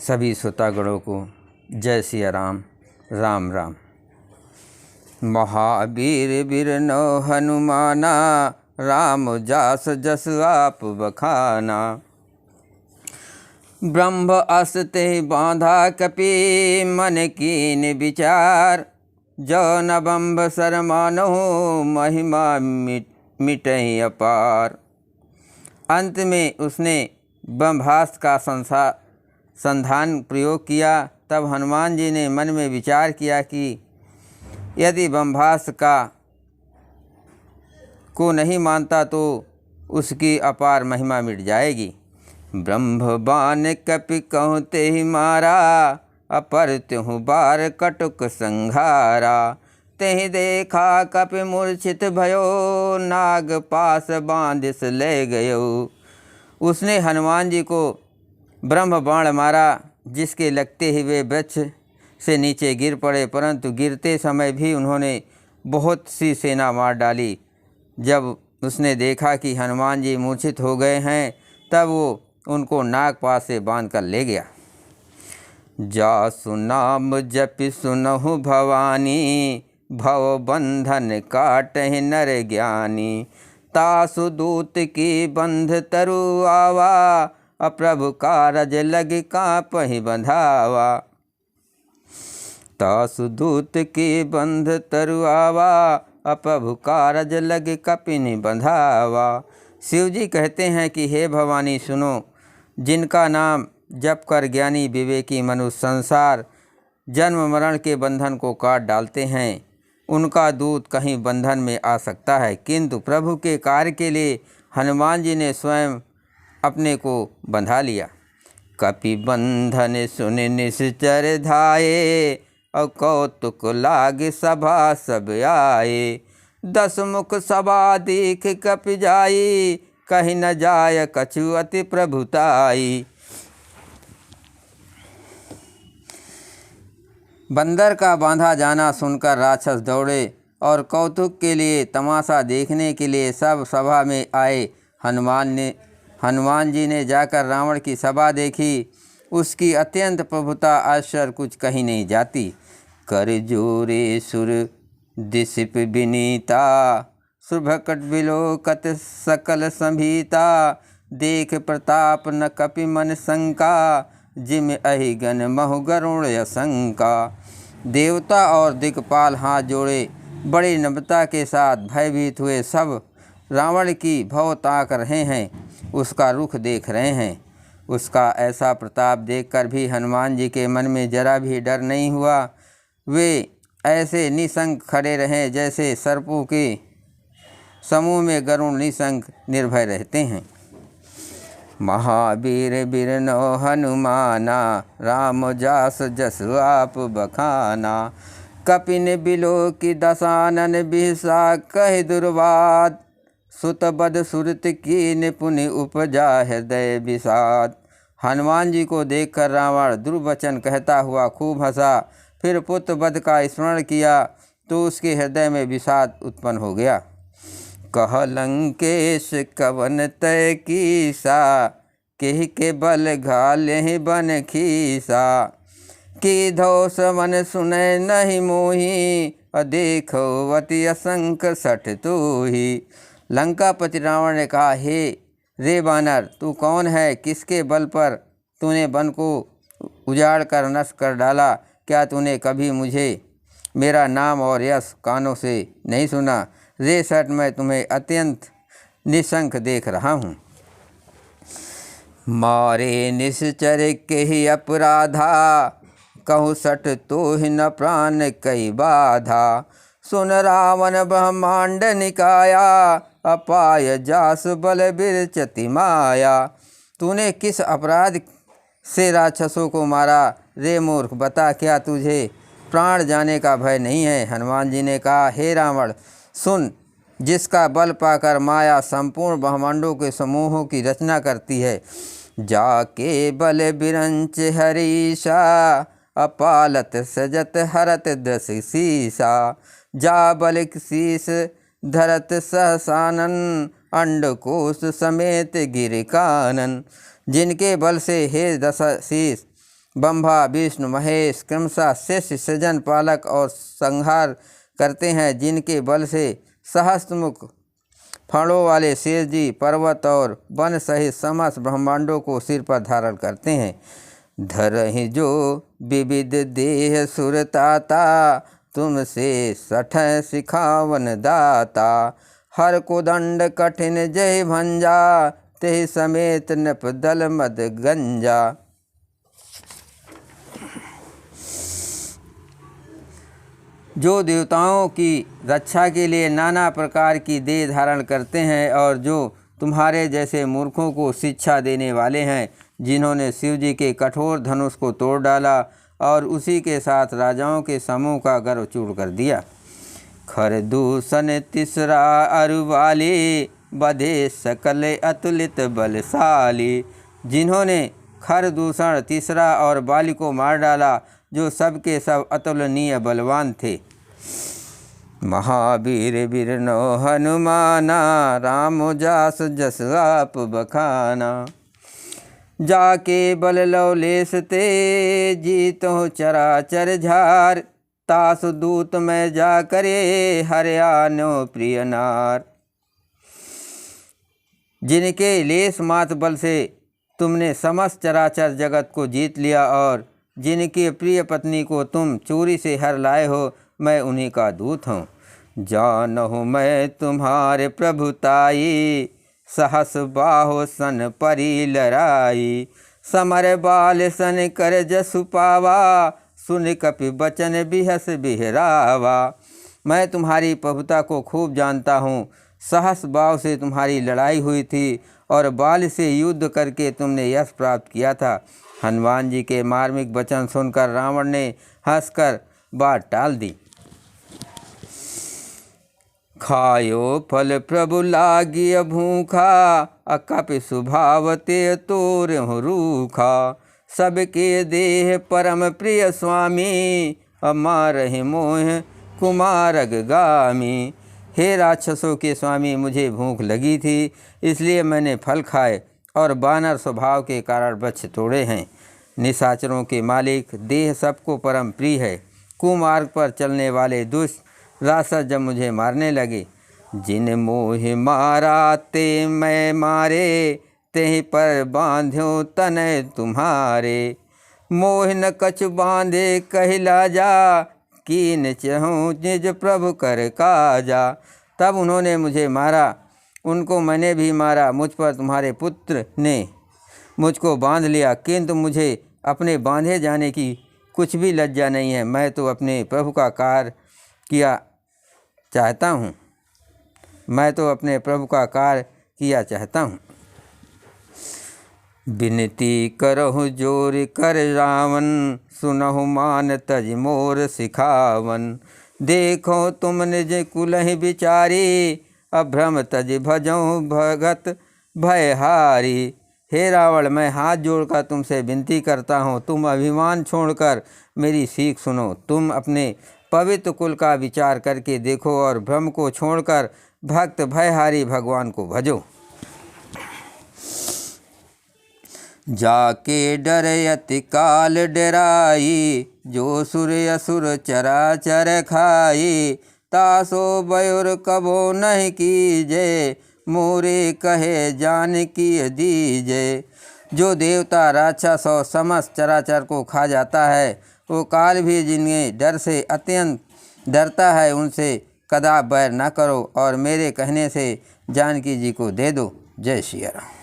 सभी श्रोतागणों को जय सिया राम, राम राम। महावीर बिरनो हनुमाना, राम जास जस आप बखाना। ब्रह्म अस्ते बांधा कपि, मन कीन विचार। जो न बम्ब सरमानो, महिमा मिटहि अपार। अंत में उसने ब्रह्मास्त्र का संधान प्रयोग किया। तब हनुमान जी ने मन में विचार किया कि यदि ब्रह्मास्त्र को नहीं मानता तो उसकी अपार महिमा मिट जाएगी। ब्रह्म बाण कपि कहते ही मारा, अपर त्यों बार कटुक संघारा। तेहि देखा कपि मूर्छित भयो, नाग पास बांधिस ले गयो। उसने हनुमान जी को ब्रह्म बाण मारा, जिसके लगते ही वे वृक्ष से नीचे गिर पड़े, परंतु गिरते समय भी उन्होंने बहुत सी सेना मार डाली। जब उसने देखा कि हनुमान जी मूर्छित हो गए हैं, तब वो उनको नागपाश से बांध कर ले गया। जासु नाम जपि सुनहु भवानी, भव बंधन काटहि नर ज्ञानी। तासु दूत की बंध तरु आवा, अप्रभु कारज लग कापहि बंधावा। तासु दूत की बंध तरु आवा, अप्रभु कारज लग कपिनि बंधावा। शिव जी कहते हैं कि हे भवानी सुनो, जिनका नाम जप कर ज्ञानी विवेकी मनुष्य संसार जन्म मरण के बंधन को काट डालते हैं, उनका दूत कहीं बंधन में आ सकता है, किंतु प्रभु के कार्य के लिए हनुमान जी ने स्वयं अपने को बंधा लिया। कपि बंधन सुन निश्चर धाये, और कौतुक लाग सभा सब आए। 10 मुख सभा दीख कपि जाई, कहीं न जाय कछु अति प्रभुताई। बंदर का बांधा जाना सुनकर राक्षस दौड़े और कौतुक के लिए तमाशा देखने के लिए सब सभा में आए। हनुमान जी ने जाकर रावण की सभा देखी। उसकी अत्यंत प्रभुता आश्चर्य कुछ कहीं नहीं जाती। कर जोरे सुर दिसिप विनीता, सुभकट बिलोकत सकल संभीता। देख प्रताप न कपि मन शंका, जिम अहि गण महु गरुण असंका। देवता और दिक्पाल हाथ जोड़े बड़ी नम्रता के साथ भयभीत हुए सब रावण की भव ताक रहे हैं, उसका रुख देख रहे हैं। उसका ऐसा प्रताप देखकर भी हनुमान जी के मन में जरा भी डर नहीं हुआ। वे ऐसे निशंक खड़े रहे जैसे सर्पों के समूह में गरुड़ निशंक निर्भय रहते हैं। महावीर बिरनो हनुमाना, राम जास जस आप बखाना। कपिन बिलो की दशानन बिहसा, कह दुर्वाद। सुत बद सुरत की निपुण उपजा हृदय विषाद। हनुमान जी को देखकर रावण दुर्वचन कहता हुआ खूब हंसा। फिर पुत्र वध का स्मरण किया तो उसके हृदय में विषाद उत्पन्न हो गया। कह लंकेश कवन तय कीसा, केहि के बल घाले बन खीसा। की धौस मन सुनय नहीं मोही, देखो वति असंख सठ तूही। लंकापति रावण ने कहा, हे रे बानर, तू कौन है? किसके बल पर तूने वन को उजाड़ कर नष्ट कर डाला? क्या तूने कभी मुझे मेरा नाम और यश कानों से नहीं सुना? रे सठ, मैं तुम्हें अत्यंत निशंक देख रहा हूँ। मारे निश्चर के ही अपराधा, कहूँ सठ तो ही न प्राण कई बाधा। सुन रावण ब्रह्मांड निकाया, अपाय जास बल बिरचति माया। तूने किस अपराध से राक्षसों को मारा? रे मूर्ख, बता, क्या तुझे प्राण जाने का भय नहीं है? हनुमान जी ने कहा, हे रावण सुन, जिसका बल पाकर माया संपूर्ण ब्रह्मांडों के समूहों की रचना करती है। जाके बल बिरंच हरीशा, अपालत सजत हरत दस शीसा। जा बल शीस धरत सहसानन, अंडकोश समेत गिर कानन। जिनके बल से हे दस शीस ब्रह्मा विष्णु महेश क्रमशः शेष सृजन पालक और संहार करते हैं, जिनके बल से सहस्त्रमुख फणों वाले शेष जी पर्वत और वन सहित समस्त ब्रह्मांडों को सिर पर धारण करते हैं। धरहि जो विविध देह सुरताता, तुमसे सठ सिखावन दाता। हर को दंड कठिन जय भंजा, ते समेत नप दल मद गंजा। जो देवताओं की रक्षा के लिए नाना प्रकार की देह धारण करते हैं और जो तुम्हारे जैसे मूर्खों को शिक्षा देने वाले हैं, जिन्होंने शिव जी के कठोर धनुष को तोड़ डाला और उसी के साथ राजाओं के समूह का गर्व चूर कर दिया। खरदूषण तीसरा अरुवाली, बधे सकल अतुलित बलशाली। जिन्होंने खरदूषण तीसरा और बाली को मार डाला, जो सब के सब अतुलनीय बलवान थे। महावीर बिरनो हनुमाना, राम जास जस आप बखाना। जाके बल लवलेश ते, जीतो चराचर झार। तास दूत में जा करे, हरियानो प्रिय नार। जिनके लेस मात्र बल से तुमने समस्त चराचर जगत को जीत लिया और जिनकी प्रिय पत्नी को तुम चोरी से हर लाए हो, मैं उन्हीं का दूत हूँ। जानहु मैं तुम्हारे प्रभुताई, सहस बाहो सन परी लड़ाई। समर बाल सन कर जसु पावा, सुन कपि बचन बिहस बिहरावा। मैं तुम्हारी प्रभुता को खूब जानता हूँ। सहस भाव से तुम्हारी लड़ाई हुई थी और बाल से युद्ध करके तुमने यश प्राप्त किया था। हनुमान जी के मार्मिक वचन सुनकर रावण ने हंसकर बात टाल दी। खायो फल प्रभु लागिय भूखा, अकपि स्वभाव ते तोर रूखा। सबके देह परम प्रिय स्वामी, अमारहि मोह कुमारग गामी। हे राक्षसों के स्वामी, मुझे भूख लगी थी, इसलिए मैंने फल खाए और बानर स्वभाव के कारण वृक्ष तोड़े हैं। निशाचरों के मालिक, देह सबको परम प्रिय है। कुमार्ग पर चलने वाले दुष्ट राक्षस जब मुझे मारने लगे, जिन मोह मारा ते मैं मारे, तेहि पर बांध्यो तनय तुम्हारे। मोह न कछु बांधे कहिला जा, कीन चहूँ निज प्रभु कर काजा। तब उन्होंने मुझे मारा, उनको मैंने भी मारा। मुझ पर तुम्हारे पुत्र ने मुझको बांध लिया, किंतु मुझे अपने बांधे जाने की कुछ भी लज्जा नहीं है। मैं तो अपने प्रभु का कार्य किया चाहता हूँ। मैं तो अपने प्रभु का कार्य किया चाहता हूँ। विनती करहु जोर कर रावण, सुनहु मान तज मोर सिखावन। देखो तुम निज कुलहि विचारी, अभ्रम तज भजऊँ भगत भयहारी। हे रावण, मैं हाथ जोड़कर तुमसे विनती करता हूँ, तुम अभिमान छोड़कर मेरी सीख सुनो। तुम अपने पवित्र कुल का विचार करके देखो और भ्रम को छोड़कर भक्त भयहारी भगवान को भजो। जाके डर यति काल डराई, जो सुर असुर चराचर खाई। तासो बयुर कबो नहीं कीजे, मोरे कहे जान की दीजे। जो देवता राक्षस और समस्त चराचर को खा जाता है, वो काल भी जिनके डर से अत्यंत डरता है, उनसे कदाप बैर न करो और मेरे कहने से जानकी जी को दे दो। जय श्री राम।